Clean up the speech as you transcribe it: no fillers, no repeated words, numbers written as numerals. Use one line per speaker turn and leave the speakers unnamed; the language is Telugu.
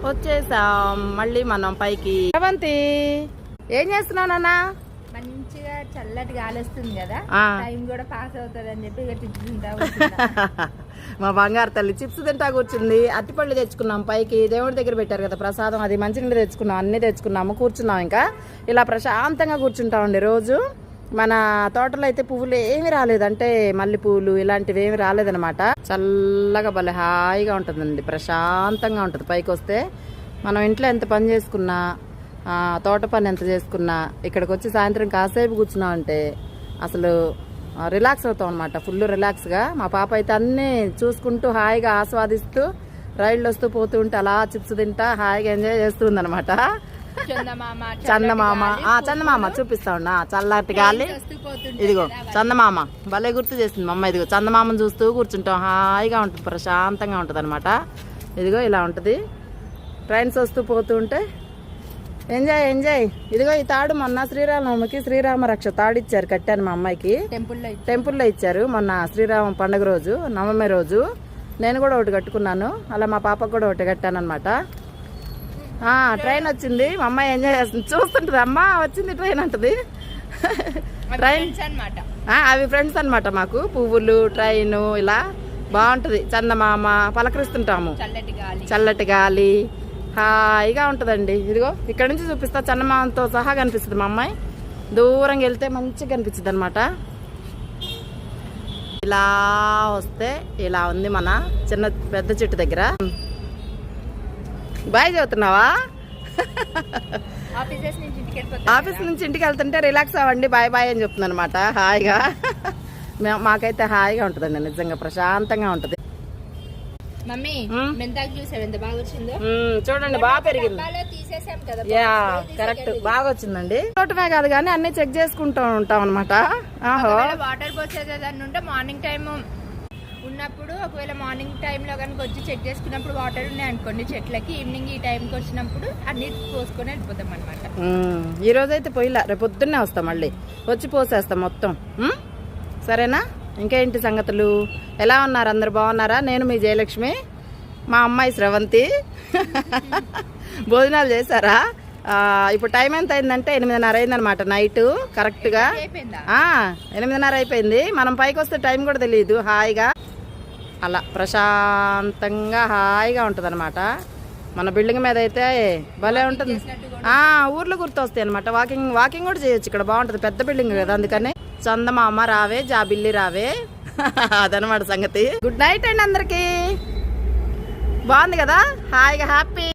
వచ్చేసాం మళ్ళీ మనం పైకి. శ్రవంతి ఏం చేస్తున్నావు నాన్న?
మంచిగా చల్లటి గాలి వస్తుంది కదా, టైం కూడా పాస్ అవుతుంది అని చెప్పి చిప్స్ తింటా.
మా బంగారు తల్లి చిప్స్ తింటా కూర్చుంది. అట్టిపళ్ళు తెచ్చుకున్నాం పైకి, దేవుడి దగ్గర పెట్టారు కదా ప్రసాదం, అది మంచినీళ్ళు తెచ్చుకున్నాం, అన్ని తెచ్చుకున్నాము. కూర్చున్నాం, ఇంకా ఇలా ప్రశాంతంగా కూర్చుంటామండి. రోజు మన తోటలో అయితే పువ్వులు ఏమి రాలేదు, అంటే మల్లెపూలు ఇలాంటివి ఏమి రాలేదనమాట. చల్లగా భలే హాయిగా ఉంటుందండి, ప్రశాంతంగా ఉంటుంది. పైకి వస్తే మనం ఇంట్లో ఎంత పని చేసుకున్నా, తోట పని ఎంత చేసుకున్నా, ఇక్కడికి వచ్చి సాయంత్రం కాసేపు కూర్చున్నామంటే అసలు రిలాక్స్ అవుతాం అనమాట, ఫుల్ రిలాక్స్గా. మా పాప అయితే అన్నీ చూసుకుంటూ హాయిగా ఆస్వాదిస్తూ రైళ్ళు వస్తూ పోతూ ఉంటే అలా చిప్స్ తింటా హాయిగా ఎంజాయ్ చేస్తుంది అనమాట. చందమామ చూపిస్తా ఉన్నా, చల్లటి గాలి. ఇదిగో చందమామ భలే గుర్తు చేసింది మా అమ్మ. ఇదిగో చందమామను చూస్తూ కూర్చుంటాం, హాయిగా ఉంటుంది, ప్రశాంతంగా ఉంటుంది అనమాట. ఇదిగో ఇలా ఉంటుంది, ట్రైన్స్ వస్తూ పోతూ ఉంటే ఎంజాయ్ ఎంజాయ్. ఇదిగో ఈ తాడు మొన్న శ్రీరామనవమికి శ్రీరామ రక్ష తాడు ఇచ్చారు, కట్టాను మా అమ్మాయికి. టెంపుల్లో ఇచ్చారు మొన్న శ్రీరామ పండుగ రోజు, నవమి రోజు. నేను కూడా ఒకటి కట్టుకున్నాను, అలా మా పాపకు కూడా ఒకటి కట్టాను అనమాట. ట్రైన్ వచ్చింది, మా అమ్మాయి ఎంజాయ్ చేస్తుంది, చూస్తుంటది. అమ్మ వచ్చింది ట్రైన్ అంటది. ట్రైన్ అవి ఫ్రెండ్స్ అనమాట మాకు. పువ్వులు, ట్రైన్ ఇలా బాగుంటది. చందమామ పలకరిస్తుంటాము, చల్లటి గాలి హాయిగా ఉంటుందండి. ఇదిగో ఇక్కడ నుంచి చూపిస్తా, చందమామతో సహా కనిపిస్తుంది. మా అమ్మాయి దూరంగా వెళ్తే మంచిగా కనిపిస్తుంది అనమాట. ఇలా వస్తే ఇలా ఉంది మన చిన్న పెద్ద చెట్టు దగ్గర. బాయ్ చదువుతున్నావా? ఆఫీస్ నుంచి ఇంటికి వెళ్తుంటే రిలాక్స్ అవ్వండి, బాయ్ బాయ్ అని చెప్తుంది అనమాట. హాయిగా మాకైతే హాయిగా ఉంటుందండి, నిజంగా ప్రశాంతంగా ఉంటుంది.
మమ్మీ మెంతాకు చూసావు ఎంత బాగా వచ్చిందో,
చూడండి బాగా పెరిగింది. కరెక్ట్ బాగా వచ్చిందండి. తోటమే కాదు కానీ అన్ని చెక్ చేసుకుంటూ ఉంటాం అనమాట.
వాటర్ పోసేదాన్ని ఉంటే మార్నింగ్ టైం ఉన్నప్పుడు, ఒకవేళ మార్నింగ్ టైంలో కనుక వచ్చి చెక్ చేసుకున్నప్పుడు వాటర్ ఉన్నాయి అనుకోండి చెట్లకి, ఈవినింగ్ ఈ టైంకి వచ్చినప్పుడు అన్ని పోసుకొని వెళ్ళిపోతాం అనమాట.
ఈ రోజు అయితే పోయిలా, రేపు పొద్దున్నే వస్తాం, మళ్ళీ వచ్చి పోసేస్తాం మొత్తం. సరేనా? ఇంకేంటి సంగతులు? ఎలా ఉన్నారు? అందరు బాగున్నారా? నేను మీ జయలక్ష్మి, మా అమ్మాయి శ్రవంతి. భోజనాలు చేశారా? ఇప్పుడు టైం ఎంత అయిందంటే 8:30 అయిందనమాట నైట్ కరెక్ట్గా. 8:30 అయిపోయింది. మనం పైకి వస్తే టైం కూడా తెలియదు, హాయిగా అలా ప్రశాంతంగా హాయిగా ఉంటుంది అనమాట. మన బిల్డింగ్ మీద అయితే భలే ఉంటుంది. ఊర్లో గుర్తొస్తాయి అనమాట. వాకింగ్ కూడా చేయొచ్చు ఇక్కడ, బాగుంటుంది, పెద్ద బిల్డింగ్ కదా, అందుకని. చందమామ రావే జాబిల్లి రావే, అదనమాట సంగతి. గుడ్ నైట్ అండి అందరికి. బాగుంది కదా, హాయిగా హ్యాపీ.